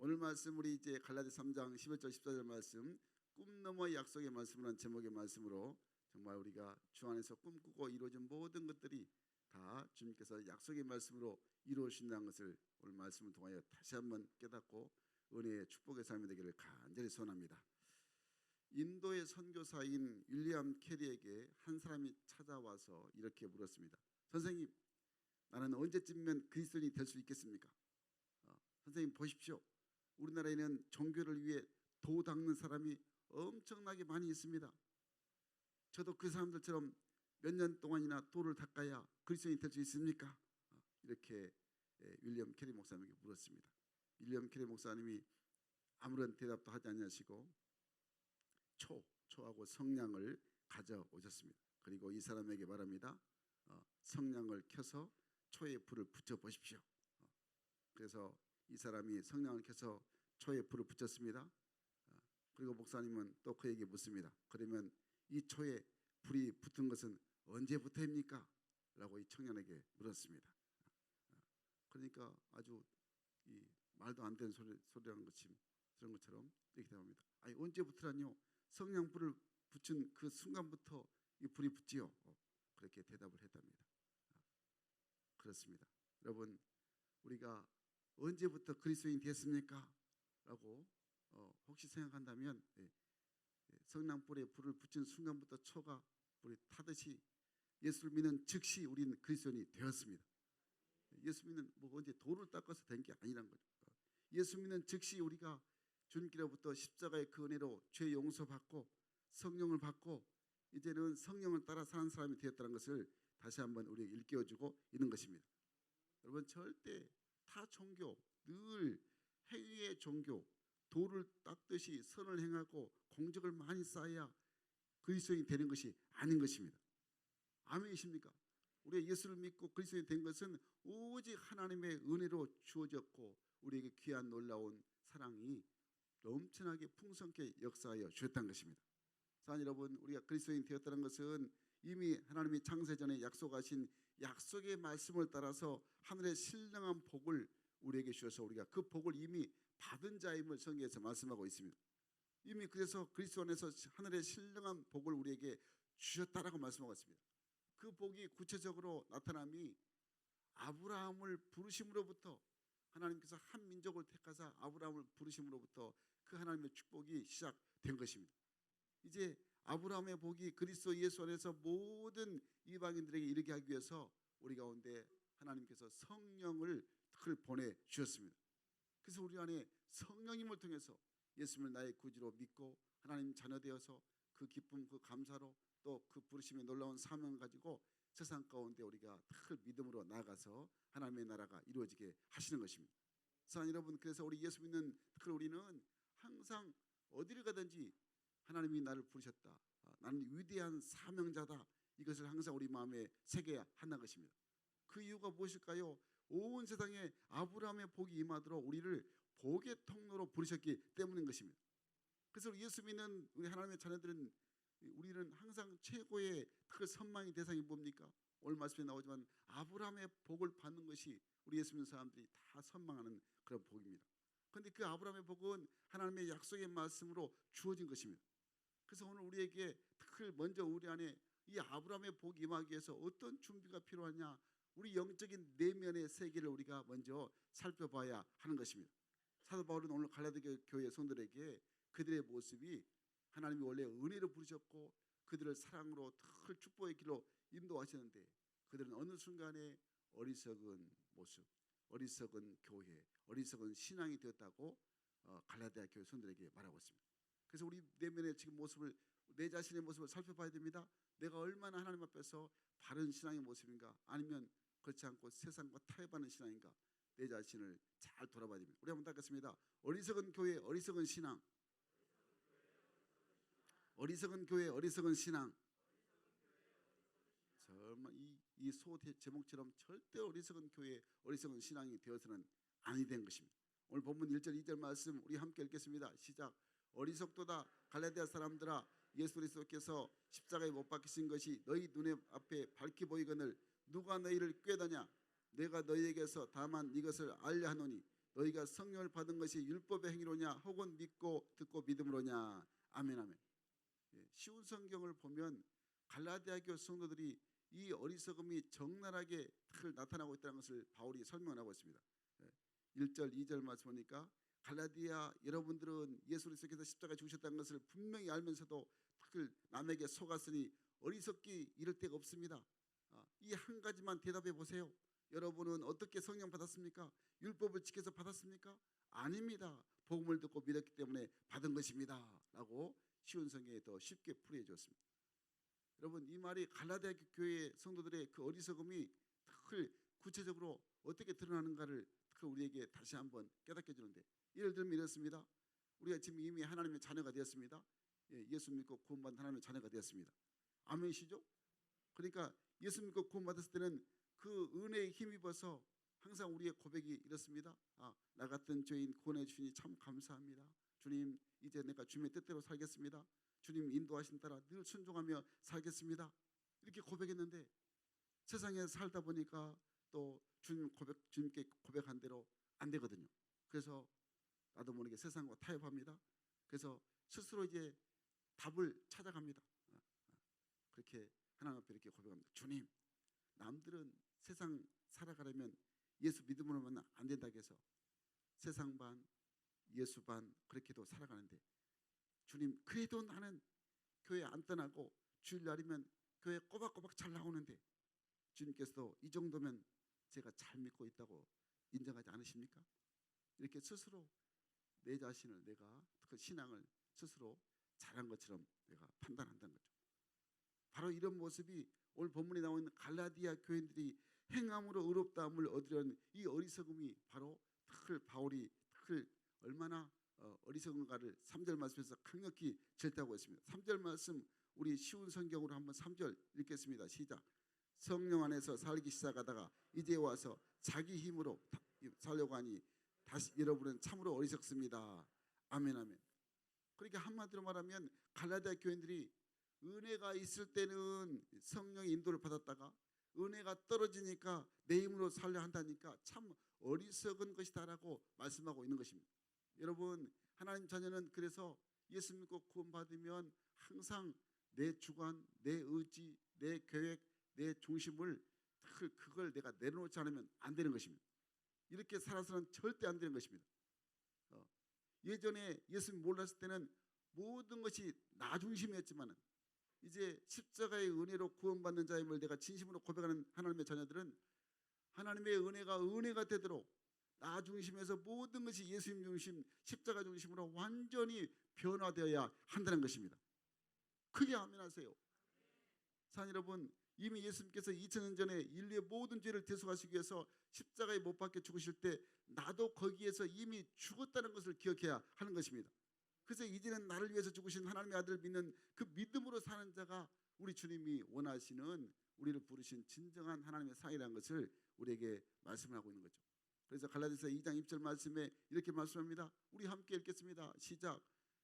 오늘 말씀 우리 이제 갈라디아 3장 11절 14절 말씀 꿈 너머 약속의 말씀이라는 제목의 말씀으로 정말 우리가 주 안에서 꿈꾸고 이루어진 모든 것들이 다 주님께서 약속의 말씀으로 이루어진다는 것을 오늘 말씀을 통하여 다시 한번 깨닫고 은혜의 축복의 삶이 되기를 간절히 소원합니다. 인도의 선교사인 윌리엄 캐리에게 한 사람이 찾아와서 이렇게 물었습니다. 선생님, 나는 언제쯤이면 그리스도인이 될 수 있겠습니까? 선생님 보십시오. 우리나라에는 종교를 위해 도 닦는 사람이 엄청나게 많이 있습니다. 저도 그 사람들처럼 몇 년 동안이나 도를 닦아야 그리스도인이 될 수 있습니까? 이렇게 윌리엄 캐리 목사님에게 물었습니다. 윌리엄 캐리 목사님이 아무런 대답도 하지 않으시고 초하고 성냥을 가져오셨습니다. 그리고 이 사람에게 말합니다. 성냥을 켜서 초에 불을 붙여 보십시오. 그래서 이 사람이 성냥을 켜서 초에 불을 붙였습니다. 그리고 목사님은 또 그에게 묻습니다. 그러면 이 초에 불이 붙은 것은 언제부터입니까? 라고 이 청년에게 물었습니다. 그러니까 아주 이 말도 안 되는 소리라는 그런 것처럼 이렇게 대답합니다. 아니 언제부터라뇨? 성냥불을 붙인 그 순간부터 이 불이 붙지요. 그렇게 대답을 했답니다. 그렇습니다. 여러분, 우리가 언제부터 그리스도인이 됐습니까? 라고 혹시 생각한다면 성냥불에 불을 붙인 순간부터 초가 불이 타듯이 예수를 믿는 즉시 우리는 그리스도인이 되었습니다. 예수 믿는 뭐 언제 돌을 닦아서 된 게 아니란 거죠. 예수 믿는 즉시 우리가 주님께로부터 십자가의 그 은혜로 죄 용서받고 성령을 받고 이제는 성령을 따라 사는 사람이 되었다는 것을 다시 한번 우리에게 일깨워주고 있는 것입니다. 여러분, 절대 타 종교, 늘 행위의 종교, 도를 닦듯이 선을 행하고 공적을 많이 쌓아야 그리스도인이 되는 것이 아닌 것입니다. 아멘이십니까? 우리가 예수를 믿고 그리스도인이 된 것은 오직 하나님의 은혜로 주어졌고 우리에게 귀한 놀라운 사랑이 넘쳐나게 풍성하게 역사하여 주셨다는 것입니다. 사랑 여러분, 우리가 그리스도인이 되었다는 것은 이미 하나님이 창세전에 약속하신 약속의 말씀을 따라서 하늘의 신령한 복을 우리에게 주셔서 우리가 그 복을 이미 받은 자임을 성경에서 말씀하고 있습니다. 이미 그래서 그리스도 안에서 하늘의 신령한 복을 우리에게 주셨다라고 말씀하고 있습니다. 그 복이 구체적으로 나타남이 아브라함을 부르심으로부터 하나님께서 한 민족을 택하사 아브라함을 부르심으로부터 그 하나님의 축복이 시작된 것입니다. 이제 아브라함의 복이 그리스도 예수 안에서 모든 이방인들에게 이르게 하기 위해서 우리 가운데 하나님께서 성령을 보내주셨습니다. 그래서 우리 안에 성령님을 통해서 예수님을 나의 구주로 믿고 하나님 자녀 되어서 그 기쁨 그 감사로 또 그 부르심의 놀라운 사명을 가지고 세상 가운데 우리가 늘 믿음으로 나아가서 하나님의 나라가 이루어지게 하시는 것입니다. 사랑 여러분, 그래서 우리 예수 믿는 특히 우리는 항상 어디를 가든지 하나님이 나를 부르셨다, 나는 위대한 사명자다, 이것을 항상 우리 마음에 새겨야 한다는 것입니다. 그 이유가 무엇일까요? 온 세상에 아브라함의 복이 임하도록 우리를 복의 통로로 부르셨기 때문인 것입니다. 그래서 우리 예수 믿는 우리 하나님의 자녀들은 우리는 항상 최고의 그 선망의 대상이 뭡니까? 오늘 말씀에 나오지만 아브라함의 복을 받는 것이 우리 예수 믿는 사람들이 다 선망하는 그런 복입니다. 그런데 그 아브라함의 복은 하나님의 약속의 말씀으로 주어진 것입니다. 그래서 오늘 우리에게 특히 먼저 우리 안에 이 아브라함의 복이 임하기 위해서 어떤 준비가 필요하냐, 우리 영적인 내면의 세계를 우리가 먼저 살펴봐야 하는 것입니다. 사도 바울은 오늘 갈라디아 교회 성도들에게 그들의 모습이 하나님이 원래 은혜로 부르셨고 그들을 사랑으로 늘 축복의 길로 인도하셨는데 그들은 어느 순간에 어리석은 모습, 어리석은 교회, 어리석은 신앙이 되었다고 갈라디아 교회 성도들에게 말하고 있습니다. 그래서 우리 내면의 지금 모습을, 내 자신의 모습을 살펴봐야 됩니다. 내가 얼마나 하나님 앞에서 바른 신앙의 모습인가, 아니면 그렇지 않고 세상과 타협하는 신앙인가, 내 자신을 잘 돌아봐야 됩니다. 우리 한번 닦겠습니다. 어리석은 교회, 어리석은 신앙. 어리석은 교회, 어리석은 신앙. 정말 이 소 제목처럼 절대 어리석은 교회, 어리석은 신앙이 되어서는 아니 된 것입니다. 오늘 본문 1절 2절 말씀 우리 함께 읽겠습니다. 시작. 어리석도다 갈라디아 사람들아, 예수 그리스도께서 십자가에 못 박히신 것이 너희 눈에 앞에 밝히 보이거늘 누가 너희를 꾀다냐? 내가 너희에게서 다만 이것을 알려 하노니 너희가 성령을 받은 것이 율법의 행위로냐 혹은 믿고 듣고 믿음으로냐. 아멘 아멘. 쉬운 성경을 보면 갈라디아 교회 성도들이 이 어리석음이 적나라하게 나타나고 있다는 것을 바울이 설명을 하고 있습니다. 1절 2절 말씀 보니까 갈라디아 여러분들은 예수 그리스도께서 십자가에 죽으셨다는 것을 분명히 알면서도 남에게 속았으니 어리석기 이를 데가 없습니다. 이 한 가지만 대답해 보세요. 여러분은 어떻게 성령 받았습니까? 율법을 지켜서 받았습니까? 아닙니다. 복음을 듣고 믿었기 때문에 받은 것입니다. 라고 쉬운 성경에 더 쉽게 풀이해 주었습니다. 여러분, 이 말이 갈라디아 교회 성도들의 그 어리석음이 구체적으로 어떻게 드러나는가를 우리에게 다시 한번 깨닫게 해주는데, 예를 들면 이렇습니다. 우리가 지금 이미 하나님의 자녀가 되었습니다. 예수 믿고 구원받은 하나님의 자녀가 되었습니다. 아멘이시죠? 그러니까 예수 믿고 구원받았을 때는 그 은혜에 힘입어서 항상 우리의 고백이 이렇습니다. 나 같은 죄인 구원해 주시니 참 감사합니다. 주님, 이제 내가 주님의 뜻대로 살겠습니다. 주님 인도하신 따라 늘 순종하며 살겠습니다. 이렇게 고백했는데 세상에 살다 보니까 또 주님께 고백한 대로 안 되거든요. 그래서 나도 모르게 세상과 타협합니다. 그래서 스스로 이제 답을 찾아갑니다. 그렇게 하나님 앞에 이렇게 고백합니다. 주님, 남들은 세상 살아가려면 예수 믿음으로만 안 된다고 해서 세상 반 예수 반 그렇게도 살아가는데, 주님, 그래도 나는 교회 안 떠나고 주일날이면 교회 꼬박꼬박 잘 나오는데 주님께서도 이 정도면 제가 잘 믿고 있다고 인정하지 않으십니까? 이렇게 스스로 내 자신을, 내가 그 신앙을 스스로 잘한 것처럼 내가 판단한다는 거죠. 바로 이런 모습이 오늘 본문에 나와 있는 갈라디아 교인들이 행함으로 의롭다함을 얻으려는 이 어리석음이 바로 바울이 얼마나 어리석은가를 3절 말씀에서 강력히 절대하고 있습니다. 3절 말씀 우리 쉬운 성경으로 한번 3절 읽겠습니다. 시작. 성령 안에서 살기 시작하다가 이제 와서 자기 힘으로 살려고 하니 다시 여러분은 참으로 어리석습니다. 아멘 아멘. 그러니까 한마디로 말하면 갈라디아 교인들이 은혜가 있을 때는 성령의 인도를 받았다가 은혜가 떨어지니까 내 힘으로 살려 한다니까 참 어리석은 것이다라고 말씀하고 있는 것입니다. 여러분, 하나님 자녀는 그래서 예수 믿고 구원받으면 항상 내 주관, 내 의지, 내 계획, 내 중심을 그걸 내가 내려놓지 않으면 안 되는 것입니다. 이렇게 살아서는 절대 안 되는 것입니다. 예전에 예수 몰랐을 때는 모든 것이 나 중심이었지만 이제 십자가의 은혜로 구원받는 자임을 내가 진심으로 고백하는 하나님의 자녀들은 하나님의 은혜가 되도록 나 중심에서 모든 것이 예수님 중심, 십자가 중심으로 완전히 변화되어야 한다는 것입니다. 크게 아멘하세요. 사랑 여러분, 이미 예수님께서 2000년 전에 인류의 모든 죄를 대속하시기 위해서 십자가에 못 박혀 죽으실 때 나도 거기에서 이미 죽었다는 것을 기억해야 하는 것입니다. 그래서 이제는 나를 위해서 죽으신 하나님의 아들을 믿는 그 믿음으로 사는 자가 우리 주님이 원하시는, 우리를 부르신 진정한 하나님의 사이라는 것을 우리에게 말씀하고 있는 거죠. 그래서 갈라디아서 2장 1절 말씀에 이렇게 말씀합니다. 우리 함께 읽겠습니다. 시작.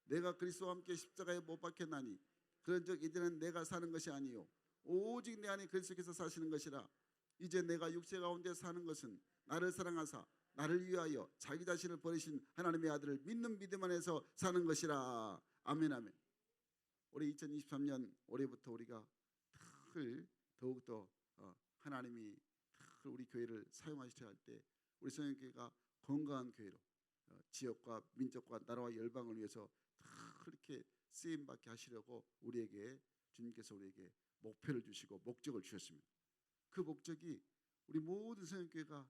내가 그리스도와 함께 십자가에 못 박혔나니 그런즉 이제는 내가 사는 것이 아니요 오직 내 안에 그리스도께서 사시는 것이라. 이제 내가 육체 가운데 사는 것은 나를 사랑하사 나를 위하여 자기 자신을 버리신 하나님의 아들을 믿는 믿음 안에서 사는 것이라. 아멘 아멘. 올해 2023년 올해부터 우리가 더욱더 하나님이 우리 교회를 사용하셔야 할 때 우리 성령교회가 건강한 교회로 지역과 민족과 나라와 열방을 위해서 그렇게 쓰임받게 하시려고 주님께서 우리에게 목표를 주시고 목적을 주셨습니다. 그 목적이 우리 모든 성령교회가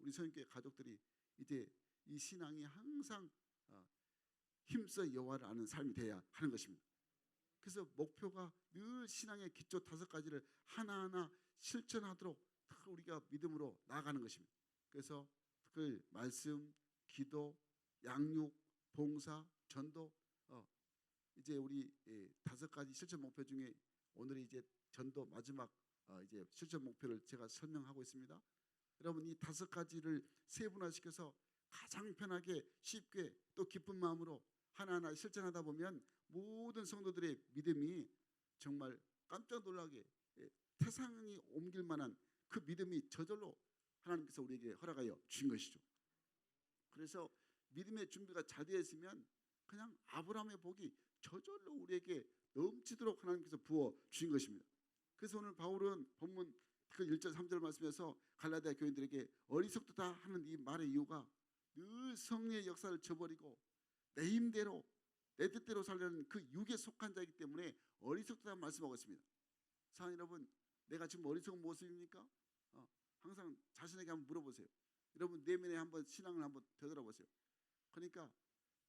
우리 성령교회 가족들이 이제 이 신앙이 항상 힘써 여호와를 아는 삶이 돼야 하는 것입니다. 그래서 목표가 늘 신앙의 기초 5가지를 하나하나 실천하도록 우리가 믿음으로 나아가는 것입니다. 그래서 그 말씀, 기도, 양육, 봉사, 전도, 이제 우리 5가지 실천 목표 중에 오늘이 이제 전도 마지막 이제 실천 목표를 제가 설명하고 있습니다. 여러분, 이 5가지를 세분화시켜서 가장 편하게 쉽게 또 기쁜 마음으로 하나하나 실천하다 보면 모든 성도들의 믿음이 정말 깜짝 놀라게 태산이 옮길 만한 그 믿음이 저절로 하나님께서 우리에게 허락하여 주신 것이죠. 그래서 믿음의 준비가 잘 되어 있으면 그냥 아브라함의 복이 저절로 우리에게 넘치도록 하나님께서 부어 주신 것입니다. 그래서 오늘 바울은 본문 그 1절 3절 말씀에서 갈라디아 교인들에게 어리석다 하는 이 말의 이유가 늘 성령의 역사를 저버리고 내 힘대로 내 뜻대로 살려는 그 육에 속한 자이기 때문에 어리석다는 말씀하고 있습니다. 사랑하는 여러분, 내가 지금 어리석은 모습입니까? 항상 자신에게 한번 물어보세요. 여러분 내면에 한번 신앙을 한번 되돌아보세요. 그러니까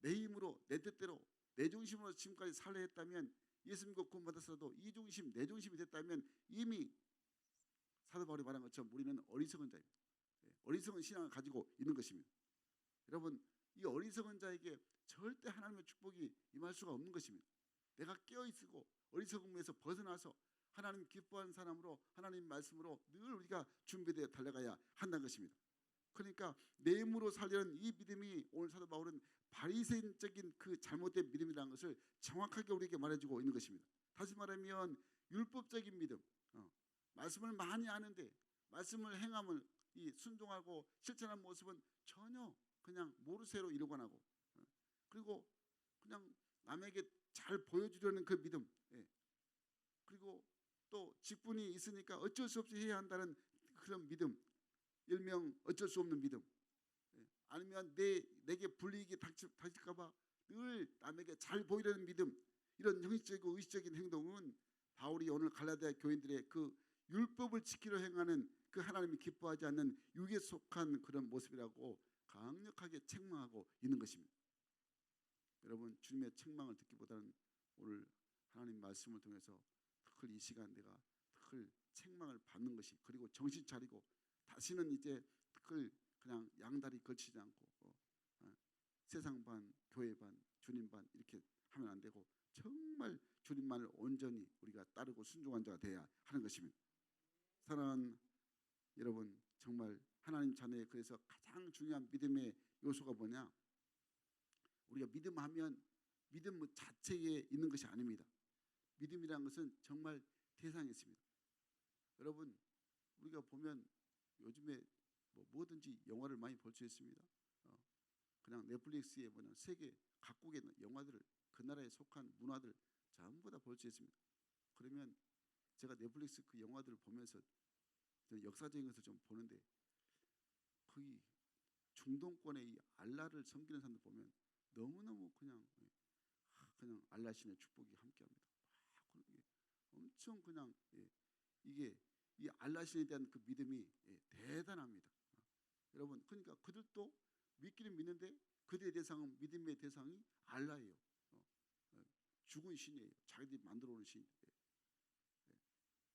내 힘으로 내 뜻대로 내 중심으로 지금까지 살려 했다면, 예수 믿고 구원받았어도 이 중심 내 중심이 됐다면 이미 사도 바울이 말한 것처럼 우리는 어리석은 자입니다. 어리석은 신앙을 가지고 있는 것입니다. 여러분 이 어리석은 자에게 절대 하나님의 축복이 임할 수가 없는 것입니다. 내가 깨어있고 어리석음에서 벗어나서 하나님 기뻐하는 사람으로 하나님 말씀으로 늘 우리가 준비되어 달려가야 한다는 것입니다. 그러니까 내 힘으로 살려는 이 믿음이 오늘 사도 바울은 바리새인적인 그 잘못된 믿음이라는 것을 정확하게 우리에게 말해주고 있는 것입니다. 다시 말하면 율법적인 믿음, 말씀을 많이 아는데 말씀을 행함을 이 순종하고 실천하는 모습은 전혀 그냥 모르쇠로 이루관하고, 그리고 그냥 남에게 잘 보여주려는 그 믿음, 그리고 또 직분이 있으니까 어쩔 수 없이 해야 한다는 그런 믿음, 일명 어쩔 수 없는 믿음, 아니면 내게 불이익이 닥칠까봐 늘 남에게 잘 보이려는 믿음, 이런 형식적이고 의식적인 행동은 바울이 오늘 갈라디아 교인들의 그 율법을 지키려 행하는 그 하나님이 기뻐하지 않는 육에 속한 그런 모습이라고 강력하게 책망하고 있는 것입니다. 여러분 주님의 책망을 듣기보다는 오늘 하나님 말씀을 통해서 특히 이 시간 내가 특히 책망을 받는 것이, 그리고 정신 차리고 다시는 이제 특히 그냥 양다리 걸치지 않고 세상 반 교회 반 주님 반 이렇게 하면 안 되고 정말 주님만을 온전히 우리가 따르고 순종한 자가 되어야 하는 것입니다. 사랑하는 여러분, 정말 하나님 자녀의 그래서 가장 중요한 믿음의 요소가 뭐냐? 우리가 믿음하면 믿음 자체에 있는 것이 아닙니다. 믿음이라는 것은 정말 대상이 있습니다. 여러분 우리가 보면 요즘에 뭐든지 영화를 많이 볼 수 있습니다. 그냥 넷플릭스에 보면 세계 각국의 영화들을 그 나라에 속한 문화들 전부 다 볼 수 있습니다. 그러면 제가 넷플릭스 그 영화들을 보면서 역사적인 것을 좀 보는데 거의 중동권의 이 알라를 섬기는 사람들 보면 너무너무 그냥 알라신의 축복이 함께합니다. 엄청 그냥 이게 이 알라신에 대한 그 믿음이 대단합니다. 여러분 그러니까 그들도 믿기는 믿는데 그들의 대상은 믿음의 대상이 알라예요. 죽은 신이에요. 자기들이 만들어 오는 신.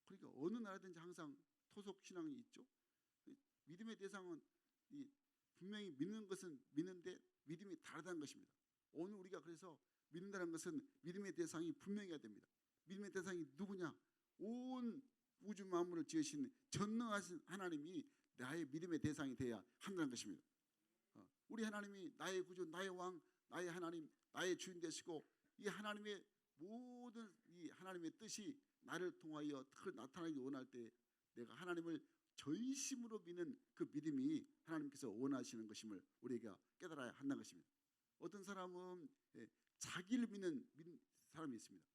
그러니까 어느 나라든지 항상 토속 신앙이 있죠. 믿음의 대상은 분명히 믿는 것은 믿는데 믿음이 다르다는 것입니다. 오늘 우리가 그래서 믿는다는 것은 믿음의 대상이 분명해야 됩니다. 믿음의 대상이 누구냐? 온 우주 만물을 지으신 전능하신 하나님이 나의 믿음의 대상이 되어야 한다는 것입니다. 우리 하나님이 나의 구주, 나의 왕, 나의 하나님, 나의 주인 되시고 이 하나님의 모든 이 하나님의 뜻이 나를 통하여 특히 나타나기 원할 때 내가 하나님을 전심으로 믿는 그 믿음이 하나님께서 원하시는 것임을 우리가 깨달아야 한다는 것입니다. 어떤 사람은 자기를 믿는 사람이 있습니다.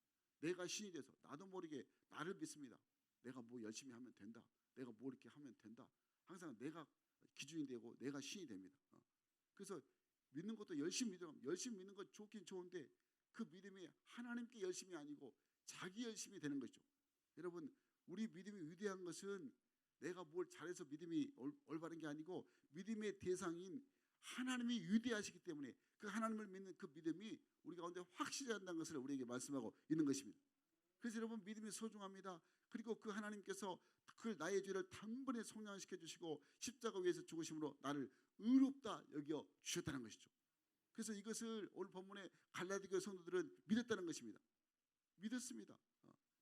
내가 신이 돼서 나도 모르게 나를 믿습니다. 내가 뭐 열심히 하면 된다. 내가 뭐 이렇게 하면 된다. 항상 내가 기준이 되고 내가 신이 됩니다. 그래서 믿는 것도 열심히 믿는 건 좋긴 좋은데 그 믿음이 하나님께 열심이 아니고 자기 열심이 되는 거죠. 여러분 우리 믿음이 위대한 것은 내가 뭘 잘해서 믿음이 올바른 게 아니고 믿음의 대상인 하나님이 위대하시기 때문에 그 하나님을 믿는 그 믿음이 우리 가운데 확실히 한다는 것을 우리에게 말씀하고 있는 것입니다. 그래서 여러분 믿음이 소중합니다. 그리고 그 하나님께서 그 나의 죄를 단번에 속량시켜 주시고 십자가 위에서 죽으심으로 나를 의롭다 여겨 주셨다는 것이죠. 그래서 이것을 오늘 본문의 갈라디아 성도들은 믿었다는 것입니다. 믿었습니다.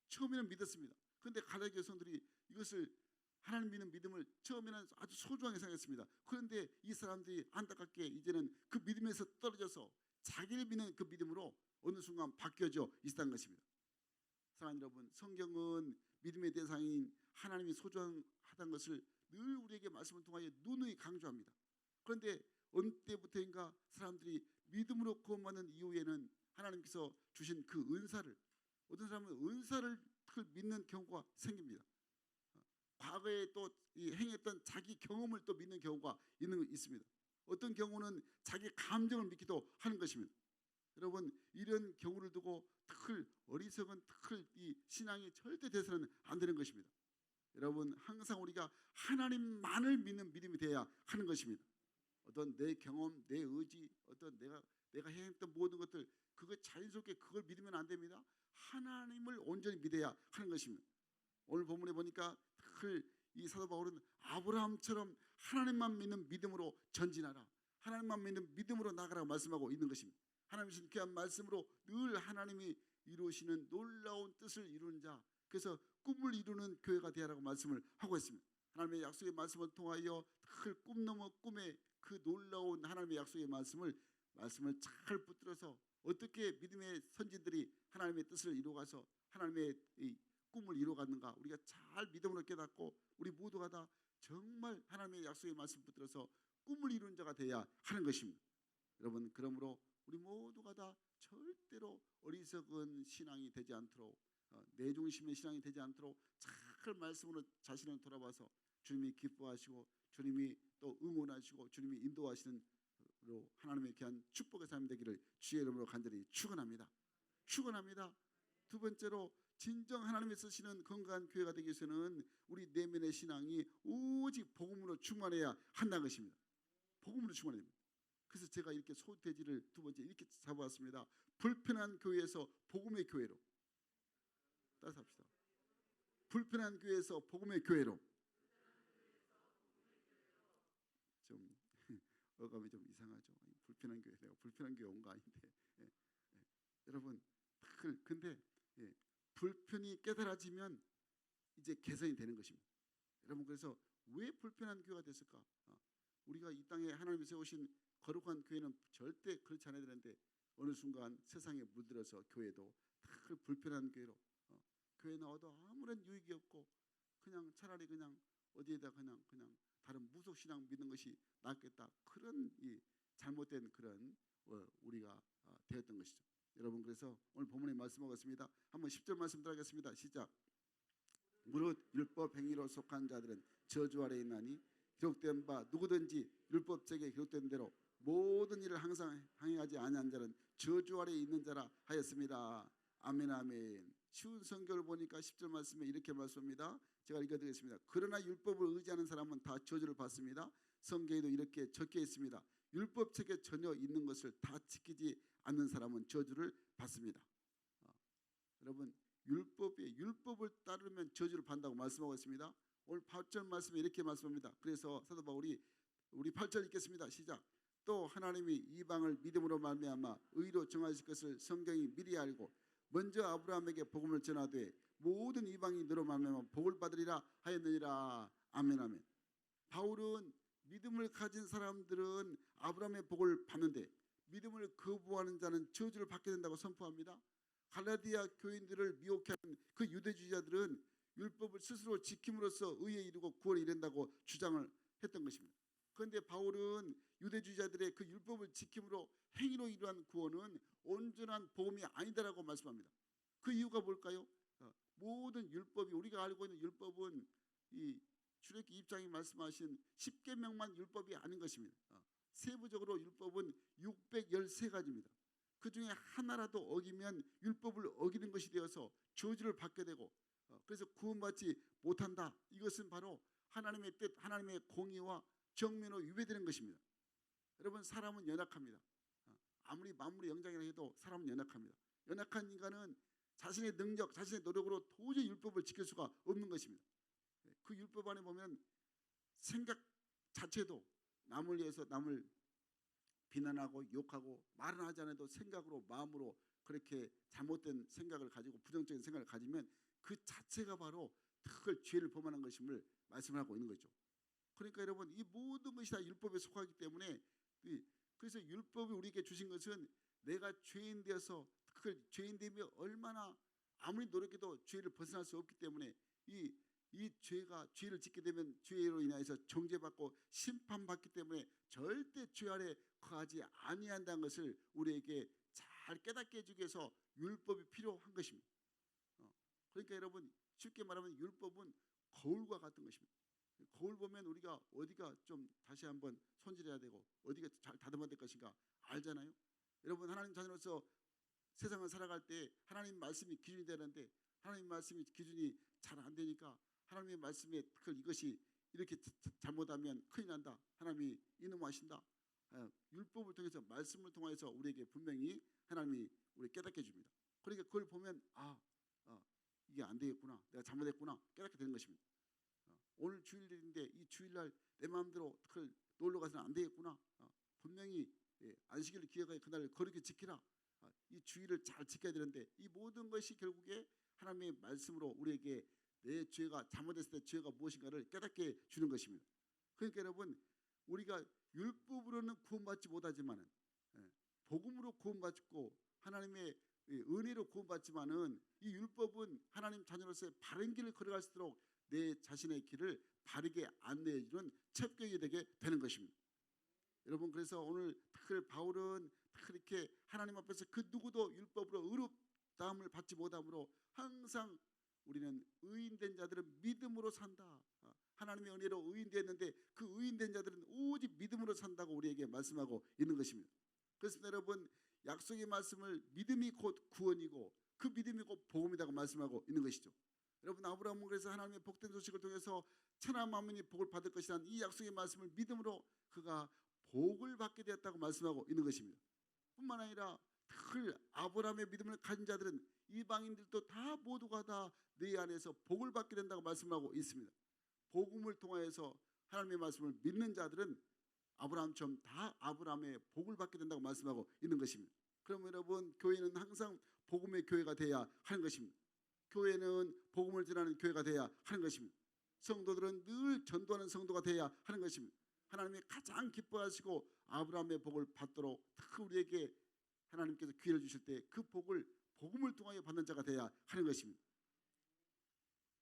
처음에는 믿었습니다. 그런데 갈라디아 성도들이 이것을 하나님 믿는 믿음을 처음에는 아주 소중하게 생각했습니다. 그런데 이 사람들이 안타깝게 이제는 그 믿음에서 떨어져서 자기를 믿는 그 믿음으로 어느 순간 바뀌어져 있다는 것입니다. 사랑하는 여러분, 성경은 믿음의 대상인 하나님이 소중하다는 것을 늘 우리에게 말씀을 통하여 누누이 강조합니다. 그런데 어느 때부터인가 사람들이 믿음으로 구원받는 이후에는 하나님께서 주신 그 은사를, 어떤 사람은 은사를 믿는 경우가 생깁니다. 과거에 또 행했던 자기 경험을 또 믿는 경우가 있습니다. 어떤 경우는 자기 감정을 믿기도 하는 것입니다. 여러분, 이런 경우를 두고 어리석은 이 신앙이 절대 돼서는 안 되는 것입니다. 여러분, 항상 우리가 하나님만을 믿는 믿음이 돼야 하는 것입니다. 어떤 내 경험, 내 의지, 어떤 내가 행했던 모든 것들, 그거 자연스럽게 그걸 믿으면 안 됩니다. 하나님을 온전히 믿어야 하는 것입니다. 오늘 본문에 보니까 이 사도 바울은 아브라함처럼 하나님만 믿는 믿음으로 전진하라, 하나님만 믿는 믿음으로 나가라고 말씀하고 있는 것입니다. 하나님 주신 귀한 말씀으로 늘 하나님이 이루시는 놀라운 뜻을 이루는 자, 그래서 꿈을 이루는 교회가 되라고 말씀을 하고 있습니다. 하나님의 약속의 말씀을 통하여 꿈 넘어 꿈의 그 놀라운 하나님의 약속의 말씀을 잘 붙들어서 어떻게 믿음의 선진들이 하나님의 뜻을 이루어가서 하나님의 이 꿈을 이루어갔는가 우리가 잘 믿음으로 깨닫고 우리 모두가 다 정말 하나님의 약속의 말씀 붙들어서 꿈을 이루는 자가 되어야 하는 것입니다. 여러분, 그러므로 우리 모두가 다 절대로 어리석은 신앙이 되지 않도록, 내 중심의 신앙이 되지 않도록 잘 말씀으로 자신을 돌아봐서 주님이 기뻐하시고 주님이 또 응원하시고 주님이 인도하시는 하나님의 귀한 축복의 삶이 되기를 주의 이름으로 간절히 축원합니다. 두 번째로, 진정 하나님이 쓰시는 건강한 교회가 되기 위해서는 우리 내면의 신앙이 오직 복음으로 충만해야 한다는 것입니다. 복음으로 충만해야 됩니다. 그래서 제가 이렇게 소돼지를 두 번째 이렇게 잡아왔습니다. 불편한 교회에서 복음의 교회로. 따라서 합시다. 불편한 교회에서 복음의 교회로. 좀 어감이 좀 이상하죠. 불편한 교회, 내가 불편한 교회 온 거 아닌데. 여러분, 근데 불편이 깨달아지면 이제 개선이 되는 것입니다. 여러분, 그래서 왜 불편한 교회가 됐을까? 우리가 이 땅에 하나님이 세우신 거룩한 교회는 절대 그렇지 않아야 되는데 어느 순간 세상에 물들어서 교회도 불편한 교회로, 교회 나와도 아무런 유익이 없고 그냥 차라리 그냥 어디에다 그냥 다른 무속 신앙 믿는 것이 낫겠다, 그런 이 잘못된 그런 우리가 되었던 것이죠. 여러분, 그래서 오늘 본문에 말씀하고 있습니다. 한번 10절 말씀 들어가겠습니다. 시작. 무릇 율법 행위로 속한 자들은 저주 아래 있나니 기록된 바 누구든지 율법책에 기록된 대로 모든 일을 항상 행하지 아니한 자는 저주 아래 있는 자라 하였습니다. 아멘, 아멘. 쉬운 성경을 보니까 10절 말씀에 이렇게 말씀합니다. 제가 읽어드리겠습니다. 그러나 율법을 의지하는 사람은 다 저주를 받습니다. 성경에도 이렇게 적혀 있습니다. 율법책에 전혀 있는 것을 다 지키지 않는 사람은 저주를 받습니다. 여러분, 율법을 따르면 저주를 받는다고 말씀하고 있습니다. 오늘 8절 말씀에 이렇게 말씀합니다. 그래서 사도 바울이 우리 8절 읽겠습니다. 시작. 또 하나님이 이방을 믿음으로 말미암아 의로 정하실 것을 성경이 미리 알고 먼저 아브라함에게 복음을 전하되 모든 이방이 너로 말미암아 복을 받으리라 하였느니라. 아멘, 아멘. 바울은 믿음을 가진 사람들은 아브라함의 복을 받는데 믿음을 거부하는 자는 저주를 받게 된다고 선포합니다. 갈라디아 교인들을 미혹하는 그 유대주의자들은 율법을 스스로 지킴으로써 의에 이르고 구원에 이른다고 주장을 했던 것입니다. 그런데 바울은 유대주의자들의 그 율법을 지킴으로 행위로 이루한 구원은 온전한 복음이 아니다라고 말씀합니다. 그 이유가 뭘까요? 모든 율법이, 우리가 알고 있는 율법은 이 출애굽기 2장이 말씀하신 10계명만 율법이 아닌 것입니다. 세부적으로 율법은 613가지입니다. 그 중에 하나라도 어기면 율법을 어기는 것이 되어서 저주를 받게 되고, 그래서 구원받지 못한다. 이것은 바로 하나님의 뜻, 하나님의 공의와 정면으로 위배되는 것입니다. 여러분, 사람은 연약합니다. 아무리 만물의 영장이라 해도 사람은 연약합니다. 연약한 인간은 자신의 능력, 자신의 노력으로 도저히 율법을 지킬 수가 없는 것입니다. 그 율법 안에 보면 생각 자체도 남을 위해서 남을 비난하고 욕하고 말은 하지 않아도 생각으로, 마음으로 그렇게 잘못된 생각을 가지고 부정적인 생각을 가지면 그 자체가 바로 죄를 범하는 것임을 말씀을 하고 있는 거죠. 그러니까 여러분, 이 모든 것이 다 율법에 속하기 때문에, 그래서 율법이 우리에게 주신 것은 내가 죄인 되어서 그 죄인 되면 얼마나 아무리 노력해도 죄를 벗어날 수 없기 때문에 이 이 죄를 짓게 되면 죄로 인하여서 정죄받고 심판받기 때문에 절대 죄 아래 거하지 아니한다는 것을 우리에게 잘 깨닫게 해주기 위해서 율법이 필요한 것입니다. 그러니까 여러분 쉽게 말하면 율법은 거울과 같은 것입니다. 거울 보면 우리가 어디가 좀 다시 한번 손질해야 되고 어디가 잘 다듬어야 될 것인가 알잖아요. 여러분 하나님 자녀로서 세상을 살아갈 때 하나님 말씀이 기준이 되는데 하나님 말씀이 기준이 잘 안 되니까 하나님의 말씀에 이것이 이렇게 잘못하면 큰일 난다. 하나님이 이놈하신다. 율법을 통해서 말씀을 통해서 우리에게 분명히 하나님이 우리 깨닫게 해줍니다. 그러니까 그걸 보면 이게 안 되겠구나. 내가 잘못했구나. 깨닫게 되는 것입니다. 오늘 주일인데 이 주일날 내 마음대로 놀러 가서는 안 되겠구나. 분명히 안식일을 기억하여 그날 거룩히 지키라. 이 주일을 잘 지켜야 되는데 이 모든 것이 결국에 하나님의 말씀으로 우리에게 내 죄가 잘못했을 때 죄가 무엇인가를 깨닫게 주는 것입니다. 그러니까 여러분 우리가 율법으로는 구원받지 못하지만은 복음으로 구원받고 하나님의 은혜로 구원받지만은 이 율법은 하나님 자녀로서의 바른 길을 걸어갈수록 내 자신의 길을 바르게 안내해주는 첩경이 되게 되는 것입니다. 여러분 그래서 오늘 바울은 그렇게 하나님 앞에서 그 누구도 율법으로 의롭다함을 받지 못함으로 항상 우리는 의인된 자들은 믿음으로 산다. 하나님의 은혜로 의인되었는데 그 의인된 자들은 오직 믿음으로 산다고 우리에게 말씀하고 있는 것입니다. 그래서 여러분 약속의 말씀을 믿음이 곧 구원이고 그 믿음이 곧 복음이라고 말씀하고 있는 것이죠. 여러분 아브라함은 그래서 하나님의 복된 소식을 통해서 천하 만민이 복을 받을 것이라는 이 약속의 말씀을 믿음으로 그가 복을 받게 되었다고 말씀하고 있는 것입니다. 뿐만 아니라 아브라함의 믿음을 가진 자들은 이방인들도 다 모두가 다 내 안에서 복을 받게 된다고 말씀하고 있습니다. 복음을 통하여서 하나님의 말씀을 믿는 자들은 아브라함처럼 다 아브라함의 복을 받게 된다고 말씀하고 있는 것입니다. 그러면 여러분 교회는 항상 복음의 교회가 돼야 하는 것입니다. 교회는 복음을 전하는 교회가 돼야 하는 것입니다. 성도들은 늘 전도하는 성도가 돼야 하는 것입니다. 하나님이 가장 기뻐하시고 아브라함의 복을 받도록 특히 우리에게 하나님께서 기회를 주실 때 그 복을 복음을 통하여 받는 자가 돼야 하는 것입니다.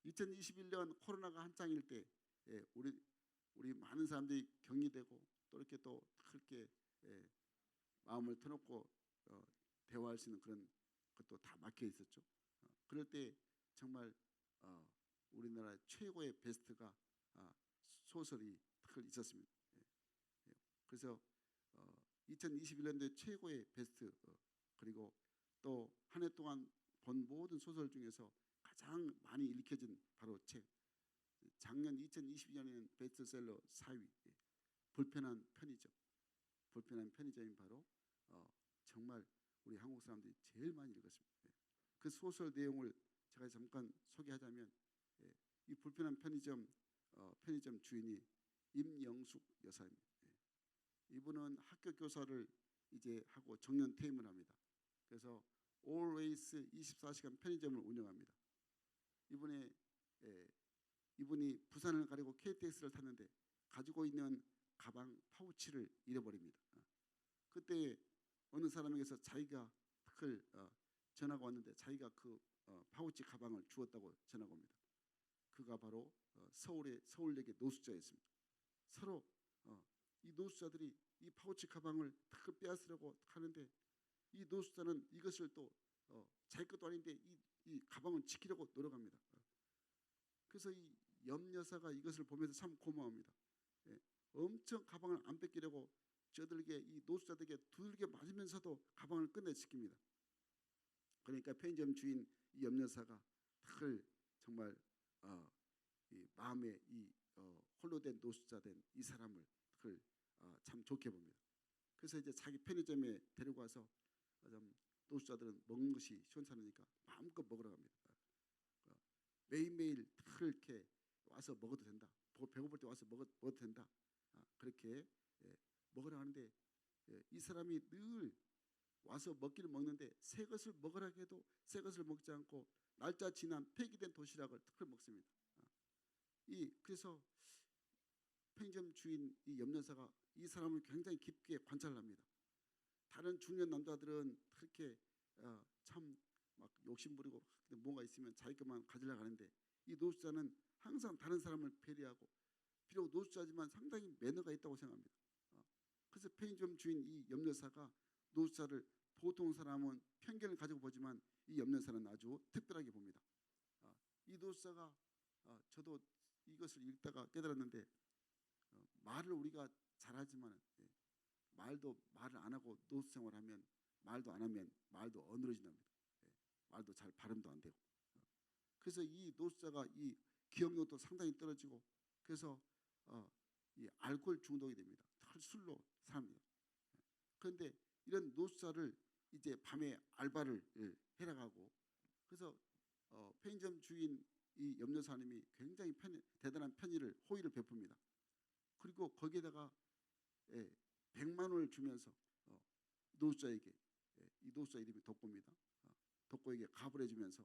2021년 코로나가 한창일 때 우리 많은 사람들이 격리되고 또 이렇게 또 그렇게 마음을 터놓고 대화할 수 있는 그런 것도 다 막혀 있었죠. 그럴 때 정말 우리나라 최고의 베스트가 소설이 있었습니다. 그래서 2021년도에 최고의 베스트 그리고 또 한 해 동안 본 모든 소설 중에서 가장 많이 읽혀진 바로 책 작년 2022년에는 베스트셀러 4위 불편한 편의점. 불편한 편의점이 바로 정말 우리 한국 사람들이 제일 많이 읽었습니다. 그 소설 내용을 제가 잠깐 소개하자면 이 불편한 편의점 주인이 임영숙 여사입니다. 이분은 학교 교사를 이제 하고 정년 퇴임을 합니다. 그래서 Always 24시간 편의점을 운영합니다. 이분이 부산을 가려고 KTX를 탔는데 가지고 있는 가방 파우치를 잃어버립니다. 그때 어느 사람에게서 자기가 전화가 왔는데 자기가 그 파우치 가방을 주었다고 전화가 옵니다. 그가 바로 서울역의 노숙자였습니다. 서로 이 노숙자들이 이 파우치 가방을 빼앗으려고 하는데 이 노숙자는 이것을 또 자기 것도 아닌데 이 가방을 지키려고 노력합니다. 그래서 이 염여사가 이것을 보면서 참 고마워합니다. 엄청 가방을 안 뺏기려고 저들에게 이 노숙자들에게 두들겨 맞으면서도 가방을 끝내 지킵니다. 그러니까 편의점 주인 이 염여사가 정말 이 마음에 홀로 된 노숙자 된 이 사람을 참 좋게 봅니다. 그래서 이제 자기 편의점에 데리고 와서 노숙자들은 먹는 것이 시원찮으니까 마음껏 먹으러 갑니다. 매일매일 이렇게 와서 먹어도 된다. 배고플 때 와서 먹어도 된다. 그렇게 먹으라 하는데 이 사람이 늘 와서 먹기를 먹는데 새 것을 먹으라 해도 새 것을 먹지 않고 날짜 지난 폐기된 도시락을 먹습니다. 그래서 편의점 주인 이 염려사가 이 사람을 굉장히 깊게 관찰을 합니다. 다른 중년 남자들은 그렇게 참 막 욕심부리고 뭔가 있으면 자기 것만 가지려고 하는데 이 노숙자는 항상 다른 사람을 배려하고 비록 노숙자지만 상당히 매너가 있다고 생각합니다. 그래서 편의점 주인 이 염려사가 노숙자를 보통 사람은 편견을 가지고 보지만 이 염려사는 아주 특별하게 봅니다. 이 노숙자가 저도 이것을 읽다가 깨달았는데 말을 우리가 잘하지만 말을 안 하고 노숙 생활하면 말도 안 하면 말도 어눌해진답니다. 말도 잘 발음도 안 되고. 그래서 이 노숙자가 이 기억력도 상당히 떨어지고 그래서 이 알코올 중독이 됩니다. 술로 삽니다. 그런데 이런 노숙자를 이제 밤에 알바를 해나가고 그래서 편의점 주인 이 염려사님이 굉장히 대단한 편의를 호의를 베풉니다. 그리고 거기에다가 100만 원을 주면서 노숙자에게 이 노숙자 이름이 덕고입니다. 덕고에게 갑을 해주면서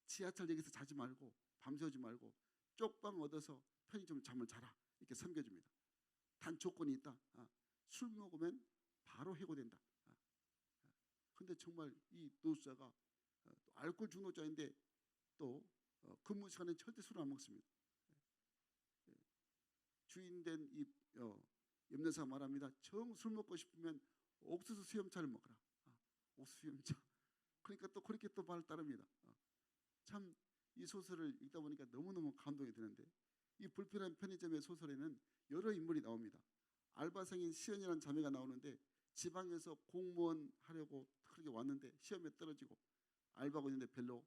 지하철역에서 자지 말고 밤새우지 말고 쪽방 얻어서 편의점 잠을 자라 이렇게 섬겨줍니다. 단 조건이 있다. 술 먹으면 바로 해고된다. 근데 정말 이 노숙자가 알코올 중독자인데 또 근무 시간에 절대 술을 안 먹습니다. 주인된 이 염려사가 말합니다. 정 술 먹고 싶으면 옥수수 수염차를 먹어라. 옥수수 수염차. 그러니까 또 그렇게 또 말을 따릅니다. 참 이 소설을 읽다 보니까 너무너무 감동이 드는데 이 불편한 편의점의 소설에는 여러 인물이 나옵니다. 알바생인 시연이라는 자매가 나오는데 지방에서 공무원 하려고 그렇게 왔는데 시험에 떨어지고 알바하고 있는데 별로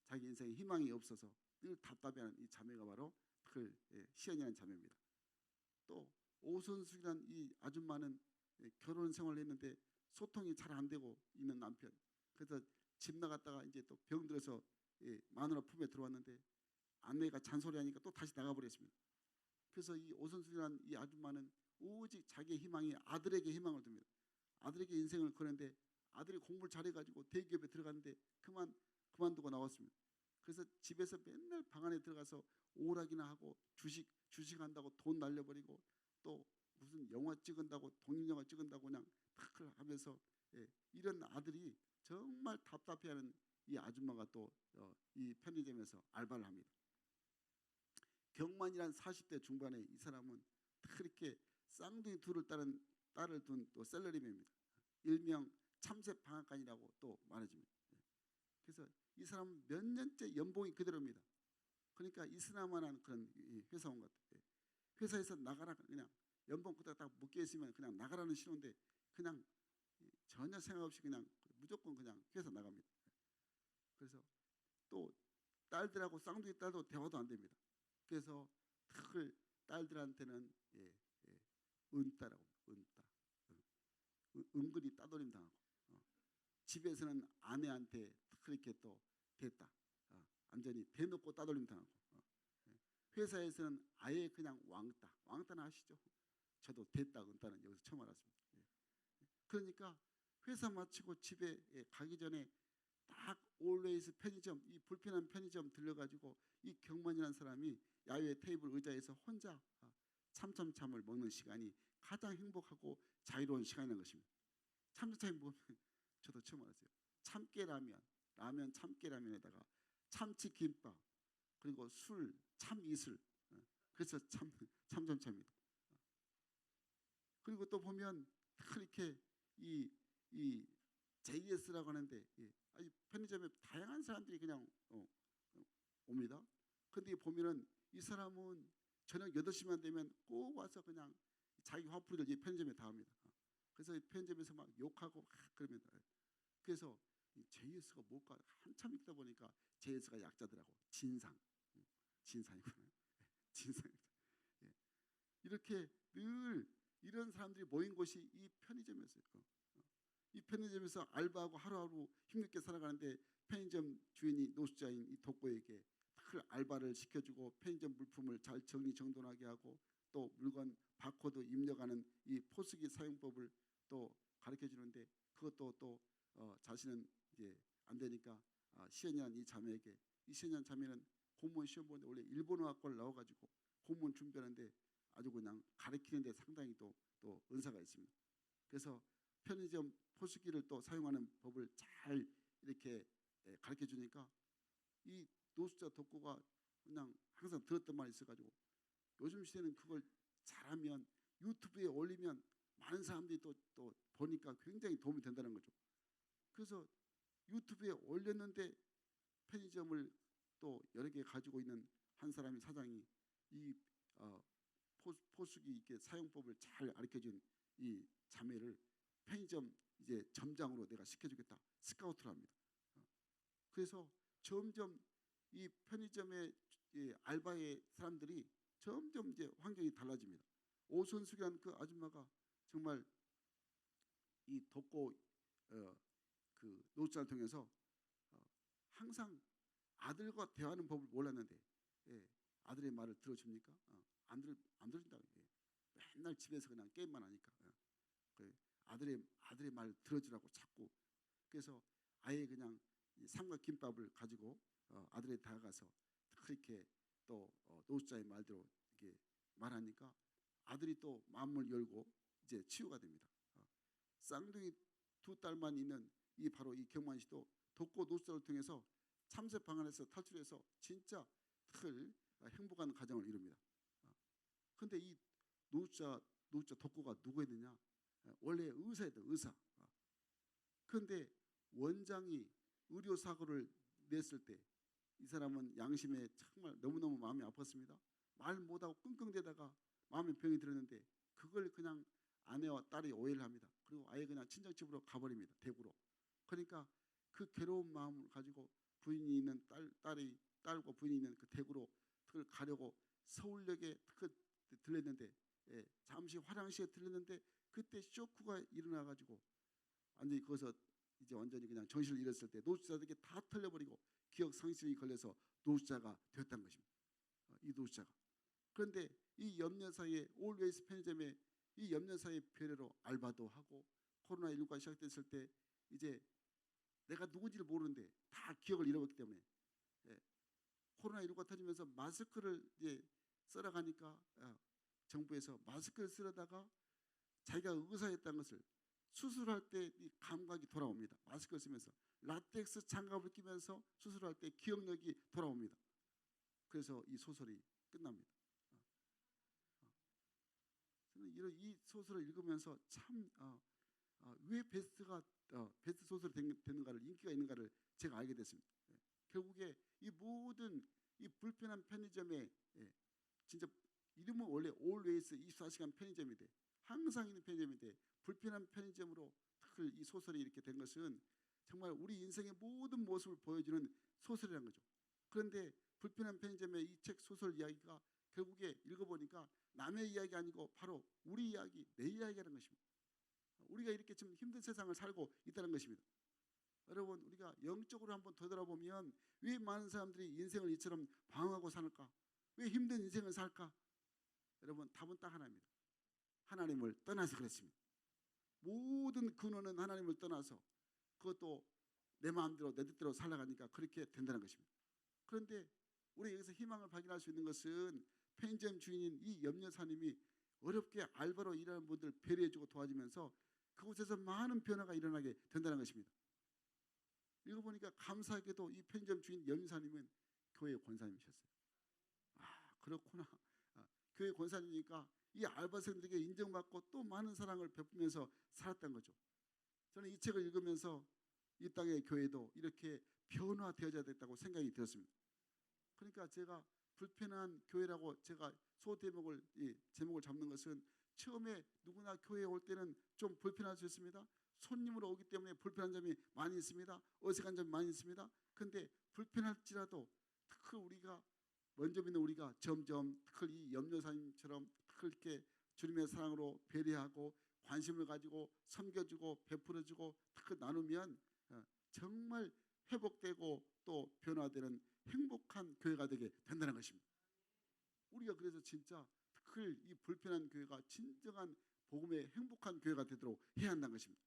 자기 인생에 희망이 없어서 늘 답답해하는 이 자매가 바로 그 시연이라는 자매입니다. 또 오선숙이라는 이 아줌마는 결혼 생활을 했는데 소통이 잘 안 되고 있는 남편. 그래서 집 나갔다가 이제 또 병 들어서 마누라 품에 들어왔는데 아내가 잔소리하니까 또 다시 나가버렸습니다. 그래서 이 오선숙이라는 이 아줌마는 오직 자기의 희망이 아들에게 희망을 둡니다. 아들에게 인생을 거는데 아들이 공부를 잘해가지고 대기업에 들어갔는데 그만두고 나왔습니다. 그래서 집에서 맨날 방 안에 들어가서 오락이나 하고 주식한다고 돈 날려버리고 또 무슨 영화 찍은다고 독립영화 찍은다고 그냥 탁 하면서 이런 아들이 정말 답답해하는 이 아줌마가 또 이 편의점에서 알바를 합니다. 경만이란 40대 중반의 이 사람은 그렇게 쌍둥이 둘을 따른 딸을 둔 또 셀러리맨입니다. 일명 참새 방앗간이라고 또 말해줍니다. 그래서 이 사람은 몇 년째 연봉이 그대로입니다. 그러니까 이스나만한 그런 회사원 같아요. 회사에서 나가라 그냥 연봉 그대로 딱 묶여 있으면 그냥 나가라는 신호인데 그냥 전혀 생각 없이 그냥 무조건 그냥 회사 나갑니다. 그래서 또 딸들하고 쌍둥이 딸도 대화도 안 됩니다. 그래서 특히 딸들한테는 은따라고 은따 은근히 따돌림 당하고 집에서는 아내한테 그렇게 또 됐다 완전히 대놓고 따돌림 당하고 회사에서는 아예 그냥 왕따는 아시죠? 저도 됐다 은따는 여기서 처음 알았습니다. 그러니까 회사 마치고 집에 가기 전에 딱 올웨이스 편의점 이 불편한 편의점 들려가지고 이 경만이라는 사람이 야외 테이블 의자에서 혼자 참참참을 먹는 시간이 가장 행복하고 자유로운 시간인 것입니다. 참참참이 보면 저도 처음 알았어요. 참깨라면, 라면 참깨라면에다가 참치김밥 그리고 술, 참이슬 그래서 참참참입니다. 그리고 또 보면 그렇게 이 JS라고 하는데 편의점에 다양한 사람들이 그냥 옵니다. 근데 보면은 이 사람은 저녁 8시만 되면 꼭 와서 그냥 자기 화풀이를 이 편의점에 다 합니다. 그래서 이 편의점에서 막 욕하고 그러면 그래서 이 JS가 뭘까 한참 읽다 보니까 JS가 약자들하고 진상이구나. 진상. 이렇게 늘 이런 사람들이 모인 곳이 이 편의점이었어요. 이 편의점에서 알바하고 하루하루 힘겹게 살아가는데 편의점 주인이 노숙자인 이 덕고에게 늘 알바를 시켜주고 편의점 물품을 잘 정리정돈하게 하고 또 물건 바코드 입력하는 이 포스기 사용법을 또 가르쳐 주는데 그것도 또 자신은 이제 안 되니까 시연이라는 이 자매에게 이 시연이라는 자매는 공무원 시험 보는데 원래 일본어학과를 나와가지고 공무원 준비하는데 아주 그냥 가르치는데 상당히 또 은사가 있습니다. 그래서 편의점 포스기를 또 사용하는 법을 잘 이렇게 가르쳐 주니까 이 노숙자 덕구가 그냥 항상 들었던 말이 있어가지고 요즘 시대는 그걸 잘하면 유튜브에 올리면 많은 사람들이 또 보니까 굉장히 도움이 된다는 거죠. 그래서 유튜브에 올렸는데 편의점을 또 여러 개 가지고 있는 한 사람이 사장이 이 포수기 이렇게 사용법을 잘 가르쳐준 이 자매를 편의점 이제 점장으로 내가 시켜주겠다 스카우트를 합니다. 그래서 점점 이 편의점의 이 알바의 사람들이 점점 이제 환경이 달라집니다. 오선숙이라는 그 아줌마가 정말 이 독고 그 노트를 통해서 항상 아들과 대화하는 법을 몰랐는데 아들의 말을 들어줍니까? 안 들어준다고. 맨날 집에서 그냥 게임만 하니까 아들의 말을 들어주라고 자꾸. 그래서 아예 그냥 삼각김밥을 가지고 아들에 다가가서 그렇게 또 노숙자의 말대로 이렇게 말하니까 아들이 또 마음을 열고 이제 치유가 됩니다. 쌍둥이 2딸만 있는 이 바로 이 경만 씨도 독고 노숙자를 통해서 참새 방안에서 탈출해서 진짜 큰 행복한 가정을 이룹니다. 그런데 이 노숙자 독고가 누구였느냐? 원래 의사였다, 의사. 그런데 원장이 의료 사고를 냈을 때 이 사람은 양심에 정말 너무너무 마음이 아팠습니다. 말 못하고 끙끙대다가 마음에 병이 들었는데 그걸 그냥 아내와 딸이 오해를 합니다. 그리고 아예 그냥 친정집으로 가버립니다. 대구로. 그러니까 그 괴로운 마음을 가지고 부인이 있는 딸과 부인이 있는 그 대구로 그걸 가려고 서울역에 들렸는데 잠시 화장실에 들렸는데 그때 쇼크가 일어나가지고 완전히 거기서 이제 완전히 그냥 정신을 잃었을 때 노숙자들에게 다 털려버리고 기억 상실이 걸려서 노숙자가 되었다는 것입니다. 이 노숙자가. 그런데 이 염려사의 올웨이스 편의점에 이 염려사의 배려로 알바도 하고 코로나19가 시작됐을 때 이제 내가 누군지를 모르는데 다 기억을 잃어버렸기 때문에 코로나19가 터지면서 마스크를 이제 써라가니까 정부에서 마스크를 쓰려다가 자기가 의사였다는 것을 수술할 때 이 감각이 돌아옵니다. 마스크를 쓰면서 라텍스 장갑을 끼면서 수술할 때 기억력이 돌아옵니다. 그래서 이 소설이 끝납니다. 저는 이 소설을 읽으면서 참 왜 베스트 소설이 되는가를 인기가 있는가를 제가 알게 됐습니다. 결국에 이 모든 이 불편한 편의점에 진짜 이름은 원래 Always 24시간 편의점인데 항상 있는 편의점인데 불편한 편의점으로 특히 이 소설이 이렇게 된 것은 정말 우리 인생의 모든 모습을 보여주는 소설이라는 거죠. 그런데 불편한 편의점의 이 책 소설 이야기가 결국에 읽어보니까 남의 이야기 아니고 바로 우리 이야기, 내 이야기라는 것입니다. 우리가 이렇게 좀 힘든 세상을 살고 있다는 것입니다. 여러분 우리가 영적으로 한번 되돌아보면 왜 많은 사람들이 인생을 이처럼 방황하고 살까? 왜 힘든 인생을 살까? 여러분 답은 딱 하나입니다. 하나님을 떠나서 그렇습니다. 모든 근원은 하나님을 떠나서 그것도 내 마음대로 내 뜻대로 살아가니까 그렇게 된다는 것입니다. 그런데 우리 여기서 희망을 발견할 수 있는 것은 편의점 주인인 이 염려사님이 어렵게 알바로 일하는 분들 배려해주고 도와주면서 그곳에서 많은 변화가 일어나게 된다는 것입니다. 읽어보니까 감사하게도 이 편의점 주인 염려사님은 교회 권사님이셨어요. 그렇구나. 교회 권사님이니까 이 알바생들에게 인정받고 또 많은 사랑을 베푸면서 살았던 거죠. 저는 이 책을 읽으면서 이 땅의 교회도 이렇게 변화되어져야 됐다고 생각이 들었습니다. 그러니까 제가 불편한 교회라고 제가 제목을 잡는 것은 처음에 누구나 교회에 올 때는 좀 불편할 수 있습니다. 손님으로 오기 때문에 불편한 점이 많이 있습니다. 어색한 점이 많이 있습니다. 그런데 불편할지라도 특히 우리가 먼저 믿는 우리가 점점 특히 이 염려사님처럼 그렇게 주님의 사랑으로 배려하고 관심을 가지고 섬겨주고 베풀어주고 특히 나누면 정말 회복되고 또 변화되는 행복한 교회가 되게 된다는 것입니다. 우리가 그래서 진짜 특히 이 불편한 교회가 진정한 복음의 행복한 교회가 되도록 해야 한다는 것입니다.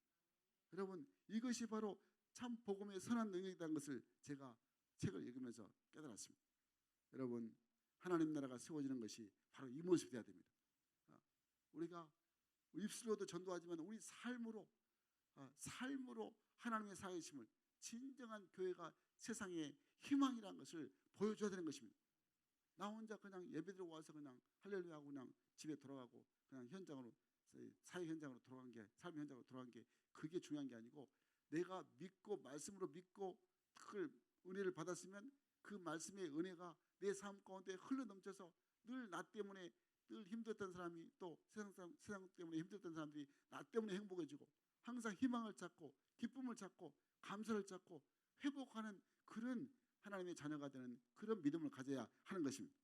여러분 이것이 바로 참 복음의 선한 능력이라는 것을 제가 책을 읽으면서 깨달았습니다. 여러분 하나님 나라가 세워지는 것이 바로 이 모습이 되어야 됩니다. 우리가 입술로도 전도하지만 우리 삶으로 하나님의 살아계심을 진정한 교회가 세상의 희망이라는 것을 보여줘야 되는 것입니다. 나 혼자 그냥 예배드리고 와서 그냥 할렐루야 하고 그냥 집에 돌아가고 그냥 현장으로 사회 현장으로 돌아간 게 삶의 현장으로 돌아간 게 그게 중요한 게 아니고 내가 믿고 말씀으로 믿고 그 은혜를 받았으면 그 말씀의 은혜가 내 삶 가운데 흘러넘쳐서 늘 나 때문에 늘 힘들었던 사람이 또 세상 때문에 힘들었던 사람들이 나 때문에 행복해지고 항상 희망을 찾고 기쁨을 찾고 감사를 찾고 회복하는 그런 하나님의 자녀가 되는 그런 믿음을 가져야 하는 것입니다.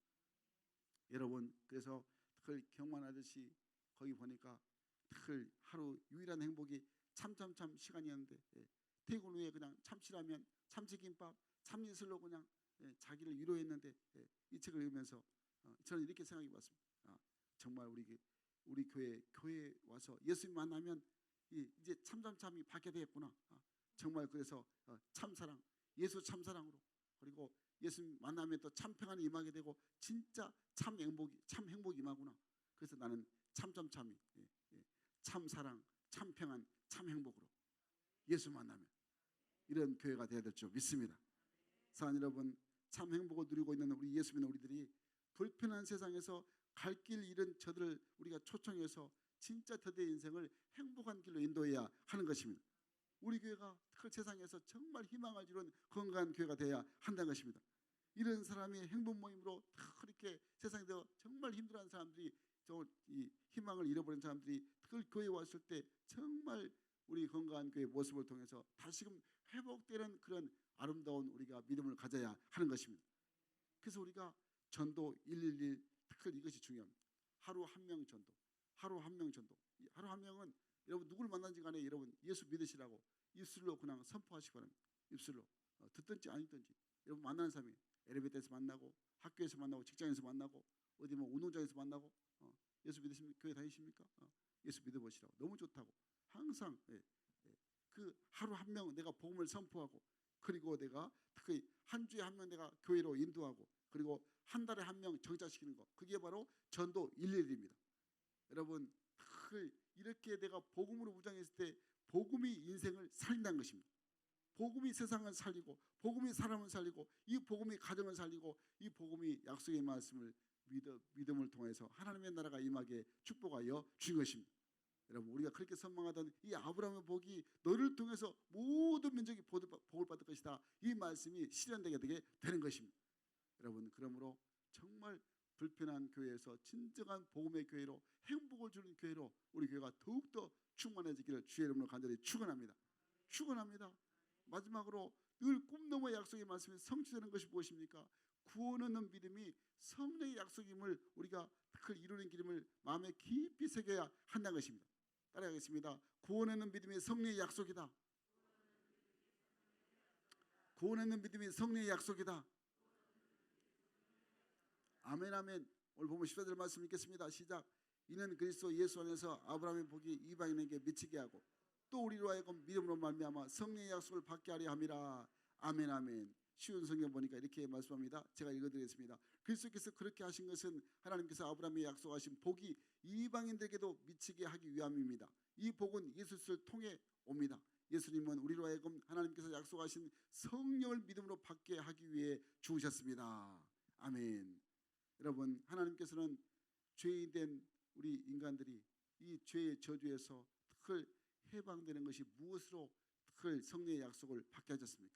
여러분 그래서 그걸 경만하듯이 거기 보니까 늘 하루 유일한 행복이 참참참 시간이었는데 퇴근 후에 그냥 참치라면 참치김밥 참이슬로 그냥 자기를 위로했는데 이 책을 읽으면서 저는 이렇게 생각해 봤습니다. 정말 우리 교회 와서 예수님 만나면 이제 참참참이 받게 되겠구나. 정말 그래서 참사랑 예수 참사랑으로 그리고 예수님 만나면 또 참평안이 임하게 되고 진짜 참 행복이 임하구나. 그래서 나는 참참참이 참사랑 참평안 참행복으로 예수 만나면 이런 교회가 되어야 될 줄 믿습니다. 사랑하는 여러분 참 행복을 누리고 있는 우리 예수 믿는 우리들이 불편한 세상에서 갈 길 잃은 저들을 우리가 초청해서 진짜 저들의 인생을 행복한 길로 인도해야 하는 것입니다. 우리 교회가 그 세상에서 정말 희망을 주는 건강한 교회가 되어야 한다는 것입니다. 이런 사람이 행복 모임으로 그렇게 세상에서 정말 힘들어하는 사람들이 이 희망을 잃어버린 사람들이 그 교회에 왔을 때 정말 우리 건강한 교회의 모습을 통해서 다시금 회복되는 그런 아름다운 우리가 믿음을 가져야 하는 것입니다. 그래서 우리가 전도 111 특히 이것이 중요합니다. 하루 한 명 전도, 하루 한 명 전도. 하루 한 명은 여러분 누구를 만난지 간에 여러분 예수 믿으시라고 입술로 그냥 선포하시기 바랍니다. 입술로 듣든지 안 듣든지 여러분 만나는 사람이 엘리베이터에서 만나고 학교에서 만나고 직장에서 만나고 어디 뭐 운동장에서 만나고 예수 믿으십니까? 교회 다니십니까? 예수 믿어보시라고 너무 좋다고 항상 그 하루 한 명 내가 복음을 선포하고 그리고 내가 특히 한 주에 한 명 내가 교회로 인도하고 그리고 한 달에 한 명 정착시키는 거 그게 바로 전도 111입니다. 여러분 이렇게 내가 복음으로 무장했을 때 복음이 인생을 살린다는 것입니다. 복음이 세상을 살리고 복음이 사람을 살리고 이 복음이 가정을 살리고 이 복음이 약속의 말씀을 믿음을 통해서 하나님의 나라가 임하게 축복하여 주신 것입니다. 여러분 우리가 그렇게 선망하던 이 아브라함의 복이 너를 통해서 모든 민족이 복을 받을 것이다. 이 말씀이 실현되게 되는 것입니다. 여러분 그러므로 정말 불편한 교회에서 진정한 복음의 교회로 행복을 주는 교회로 우리 교회가 더욱더 충만해지기를 주의 이름으로 간절히 축원합니다. 축원합니다. 마지막으로 늘 꿈 넘어 약속의 말씀이 성취되는 것이 무엇입니까? 구원 얻는 믿음이 성령의 약속임을 우리가 그 이루는 기름을 마음에 깊이 새겨야 한다는 것입니다. 따라하겠습니다. 구원 얻는 믿음이 성령의 약속이다. 구원 얻는 믿음이 성령의 약속이다. 아멘 아멘. 오늘 보면 14절 말씀 읽겠습니다. 시작. 이는 그리스도 예수 안에서 아브라함의 복이 이방인에게 미치게 하고 또 우리로 하여금 믿음으로 말미암아 성령의 약속을 받게 하려 함이라. 아멘 아멘. 쉬운 성경 보니까 이렇게 말씀합니다. 제가 읽어드리겠습니다. 그리스도께서 그렇게 하신 것은 하나님께서 아브라함에 약속하신 복이 이방인들에게도 미치게 하기 위함입니다. 이 복은 예수를 통해 옵니다. 예수님은 우리로 하여금 하나님께서 약속하신 성령을 믿음으로 받게 하기 위해 죽으셨습니다. 아멘. 여러분 하나님께서는 죄인된 우리 인간들이 이 죄의 저주에서 늘 해방되는 것이 무엇으로 늘 성령의 약속을 받게 하셨습니까?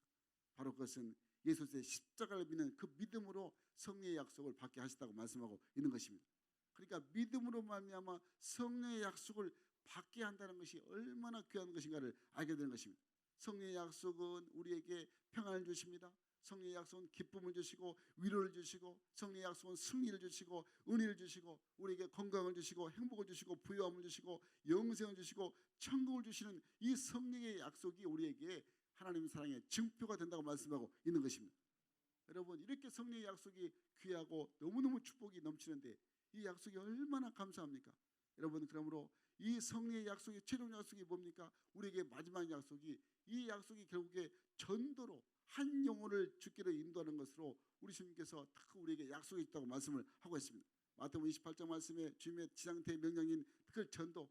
바로 그것은 예수의 십자가를 믿는 그 믿음으로 성령의 약속을 받게 하셨다고 말씀하고 있는 것입니다. 그러니까 믿음으로 말미암아 성령의 약속을 받게 한다는 것이 얼마나 귀한 것인가를 알게 되는 것입니다. 성령의 약속은 우리에게 평안을 주십니다. 성령의 약속은 기쁨을 주시고 위로를 주시고 성령의 약속은 승리를 주시고 은혜를 주시고 우리에게 건강을 주시고 행복을 주시고 부유함을 주시고 영생을 주시고 천국을 주시는 이 성령의 약속이 우리에게 하나님 사랑의 증표가 된다고 말씀하고 있는 것입니다. 여러분 이렇게 성령의 약속이 귀하고 너무너무 축복이 넘치는데 이 약속이 얼마나 감사합니까? 여러분 그러므로 이 성령의 약속이 최종 약속이 뭡니까? 우리에게 마지막 약속이 이 약속이 결국에 전도로 한 영혼을 죽기로 인도하는 것으로 우리 주님께서 다 우리에게 약속이 있다고 말씀을 하고 있습니다. 마태복음 28장 말씀에 주님의 지상태의 명령인 그 전도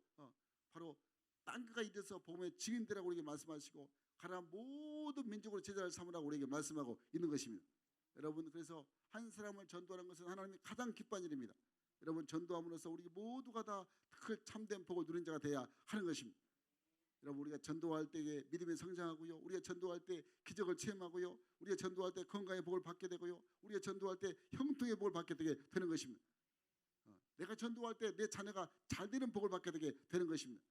바로 땅끝까지 이르러서 복음의 증인되라고 우리에게 말씀하시고 가라 모든 민족으로 제자를 삼으라고 우리에게 말씀하고 있는 것입니다. 여러분, 그래서 한 사람을 전도하는 것은 하나님이 가장 기뻐하는 일입니다. 여러분, 전도함으로써 우리 모두가 다 그 참된 복을 누린 자가 돼야 하는 것입니다. 여러분, 우리가 전도할 때에 믿음이 성장하고요, 우리가 전도할 때 기적을 체험하고요, 우리가 전도할 때 건강의 복을 받게 되고요, 우리가 전도할 때 형통의 복을 받게 되는 것입니다. 내가 전도할 때 내 자녀가 잘 되는 복을 받게 되는 것입니다.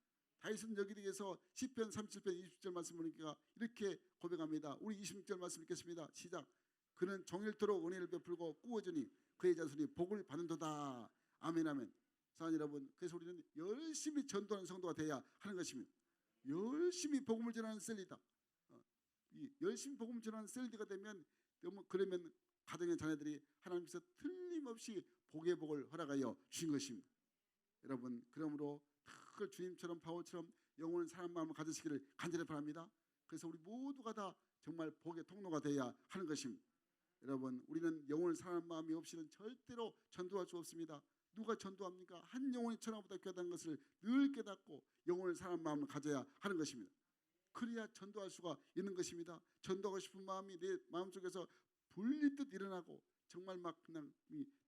다윗은 여기 위해서 시편 37편 20절 말씀 보니까 이렇게 고백합니다. 우리 26절 말씀 읽겠습니다. 시작. 그는 종일토록 은혜를 베풀고 꾸어주니 그의 자손이 복을 받는도다. 아멘, 아멘. 사랑하는 여러분, 그래서 우리는 열심히 전도하는 성도가 되어야 하는 것입니다. 열심히 복음을 전하는 셀리다. 열심히 복음을 전하는 셀리가 되면, 그러면 가정의 자녀들이 하나님께서 틀림없이 복의 복을 허락하여 주신 것입니다. 여러분, 그러므로 그 주님처럼 바울처럼 영혼을 사람 마음을 가지시기를 간절히 바랍니다. 그래서 우리 모두가 다 정말 복의 통로가 되어야 하는 것입니다. 여러분, 우리는 영혼을 사람 마음이 없이는 절대로 전도할 수 없습니다. 누가 전도합니까? 한 영혼이 천하보다 귀하다는 것을 늘 깨닫고 영혼을 사람 마음을 가져야 하는 것입니다. 그래야 전도할 수가 있는 것입니다. 전도하고 싶은 마음이 내 마음속에서 불리듯 일어나고 정말 막 그냥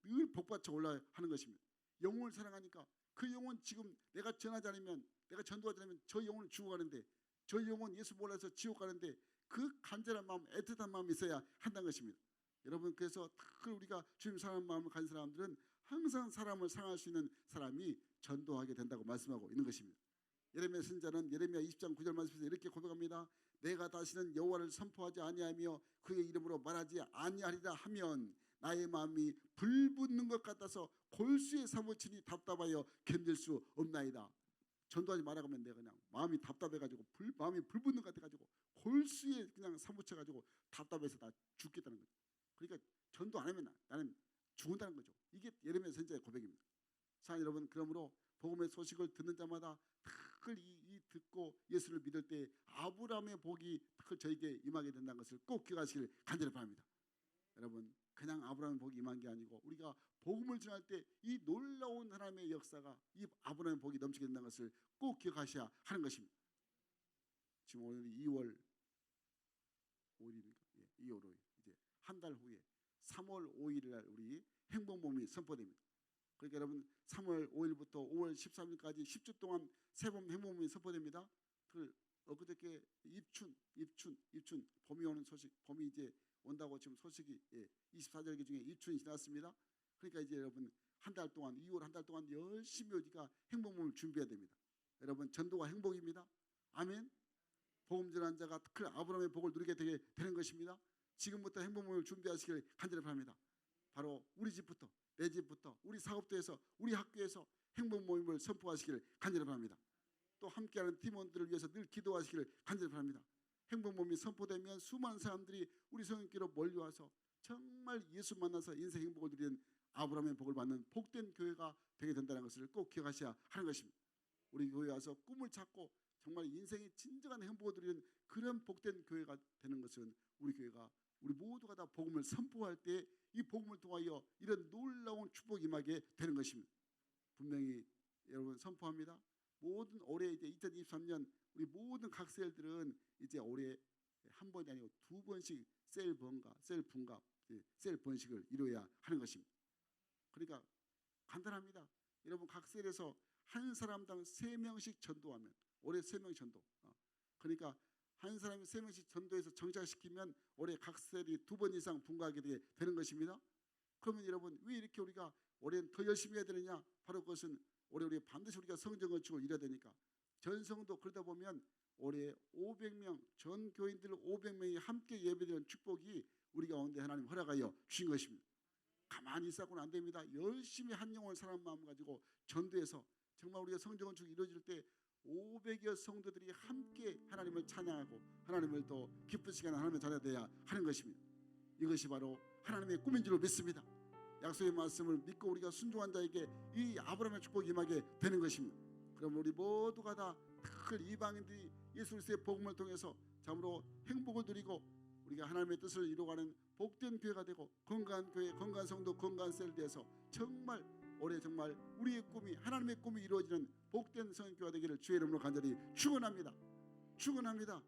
늘 복받쳐 올라야 하는 것입니다. 영혼을 사랑하니까 그 영혼 지금 내가 전하지 않으면, 내가 전도하지 않으면 저 영혼은 죽어가는데, 저 영혼 예수 몰라서 지옥 가는데 그 간절한 마음, 애틋한 마음이 있어야 한다는 것입니다. 여러분, 그래서 우리가 주님 사랑하는 마음을 가진 사람들은 항상 사람을 사랑할 수 있는 사람이 전도하게 된다고 말씀하고 있는 것입니다. 예레미야 선지자는 예레미야 20장 9절 말씀에서 이렇게 고백합니다. 내가 다시는 여호와를 선포하지 아니하며 그의 이름으로 말하지 아니하리라 하면 나의 마음이 불붙는 것 같아서 골수에 사무치니 답답하여 견딜 수 없나이다. 전도하지 말라고 하면 내가 그냥 마음이 답답해가지고 마음이 불붙는 것 같아가지고 골수에 그냥 사무쳐가지고 답답해서 다 죽겠다는 거죠. 그러니까 전도 안 하면 나는 죽는다는 거죠. 이게 예레미야 선지자의 고백입니다. 사랑하는 여러분, 그러므로 복음의 소식을 듣는 자마다 이 듣고 예수를 믿을 때 아브라함의 복이 저에게 임하게 된다는 것을 꼭 기억하시길 간절히 바랍니다. 여러분, 그냥 아브라함의 복이 임한 게 아니고 우리가 복음을 전할 때 이 놀라운 하나님의 역사가 이 아브라함의 복이 넘치게 된다는 것을 꼭 기억하셔야 하는 것입니다. 지금 오늘이 2월 5일입니까? 예, 2월 5일. 이제 한 달 후에 3월 5일 날 우리 행복몸이 선포됩니다. 그러니까 여러분, 3월 5일부터 5월 13일까지 10주 동안 새봄 행복몸이 선포됩니다. 엊그저께 입춘 봄이 오는 소식, 봄이 이제 온다고 지금 소식이 24절기 중에 입춘이 지났습니다. 그러니까 이제 여러분 한 달 동안, 2월 한 달 동안 열심히 우리가 행복몸을 준비해야 됩니다. 여러분, 전도가 행복입니다. 아멘. 복음 전한 자가 특히 아브라함의 복을 누리게 되는 것입니다. 지금부터 행복몸을 준비하시길 간절히 바랍니다. 바로 우리 집부터, 내 집부터, 우리 사업도에서, 우리 학교에서 행복 모임을 선포하시기를 간절히 바랍니다. 또 함께하는 팀원들을 위해서 늘 기도하시기를 간절히 바랍니다. 행복 모임이 선포되면 수많은 사람들이 우리 성령교회로 몰려와서 정말 예수 만나서 인생 행복을 누리는 아브라함의 복을 받는 복된 교회가 되게 된다는 것을 꼭 기억하셔야 하는 것입니다. 우리 교회에 와서 꿈을 찾고 정말 인생의 진정한 행복을 누리는 그런 복된 교회가 되는 것은 우리 교회가, 우리 모두가 다 복음을 선포할 때 이 복음을 통하여 이런 놀라운 축복이 임하게 되는 것입니다. 분명히 여러분 선포합니다. 모든 올해 이제 2023년 우리 모든 각 셀들은 이제 올해 한 번이 아니고 두 번씩 셀 번갑, 셀 번식을 이루어야 하는 것입니다. 그러니까 간단합니다. 여러분, 각 셀에서 한 사람당 3명씩 전도하면 올해 3명 전도. 그러니까 한 사람이 3명씩 전도해서 정착시키면 올해 각 셀이 2번 이상 분가하게 되는 것입니다. 그러면 여러분, 왜 이렇게 우리가 올해는 더 열심히 해야 되느냐? 바로 그것은 올해 우리 반드시 우리가 성전 건축을 이뤄야 되니까 전성도 그러다 보면 올해 500명, 전 교인들 500명이 함께 예배드리는 축복이 우리 가운데 하나님 허락하여 주신 것입니다. 가만히 있어서는 안 됩니다. 열심히 한 영혼을 사랑하는 마음 가지고 전도해서 정말 우리가 성전 건축이 이루어질 때 500여 성도들이 함께 하나님을 찬양하고 하나님을 또 기쁘시게 하는 하나님의 자녀가 되어야 하는 것입니다. 이것이 바로 하나님의 꿈인 줄 믿습니다. 약속의 말씀을 믿고 우리가 순종한 자에게 이 아브라함의 축복이 임하게 되는 것입니다. 그럼 우리 모두가 다 특히 이방인들이 예수 그리스도의 복음을 통해서 참으로 행복을 누리고 우리가 하나님의 뜻을 이루어가는 복된 교회가 되고 건강한 교회, 건강한 성도, 건강한 셀 되어서 정말 올해 정말 우리의 꿈이, 하나님의 꿈이 이루어지는 복된 성교회가 되기를 주의 이름으로 간절히 축원합니다. 축원합니다.